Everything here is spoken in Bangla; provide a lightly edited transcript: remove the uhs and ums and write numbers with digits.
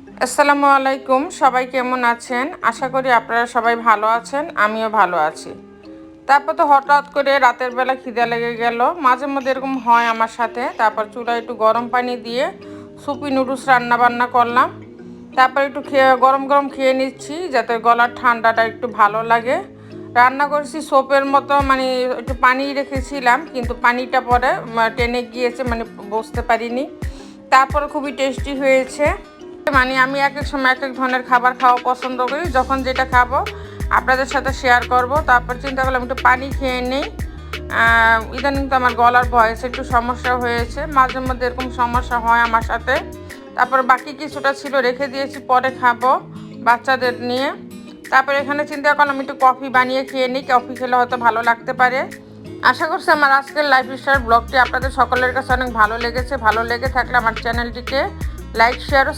আসসালামু আলাইকুম, সবাই কেমন আছেন? আশা করি আপনারা সবাই ভালো আছেন, আমিও ভালো আছি। তারপর তো হঠাৎ করে রাতের বেলা খিদে লেগে গেল, মাঝে মধ্যে এরকম হয় আমার সাথে। তারপর চুলায় একটু গরম পানি দিয়ে সুপি নুডলস রান্না বান্না করলাম। তারপর একটু গরম গরম খেয়ে নিচ্ছি যাতে গলার ঠান্ডাটা একটু ভালো লাগে। রান্না করেছি সোপের মতো, মানে একটু পানি রেখেছিলাম কিন্তু পানিটা পরে টেনে গিয়েছে, মানে বুঝতে পারিনি। তারপর খুবই টেস্টি হয়েছে। মানে আমি এক এক সময় এক এক ধরনের খাবার খাওয়া পছন্দ করি, যখন যেটা খাবো আপনাদের সাথে শেয়ার করব। তারপর চিন্তা করলাম একটু পানি খেয়ে নিই। ইদানিং তো আমার গলার ভয়েসে একটু সমস্যা হয়েছে, মাঝে মধ্যে এরকম সমস্যা হয় আমার সাথে। তারপর বাকি কিছুটা ছিল রেখে দিয়েছি, পরে খাবো বাচ্চাদের নিয়ে। তারপর এখানে চিন্তা করলাম একটু কফি বানিয়ে খেয়ে নিই, কফি খেলে হয়তো ভালো লাগতে পারে। আশা করছি আমার আজকের লাইফস্টাইল ব্লগটি আপনাদের সকলের কাছে অনেক ভালো লেগেছে। ভালো লেগে থাকলে আমার চ্যানেলটিকে লাইক, শেয়ার ও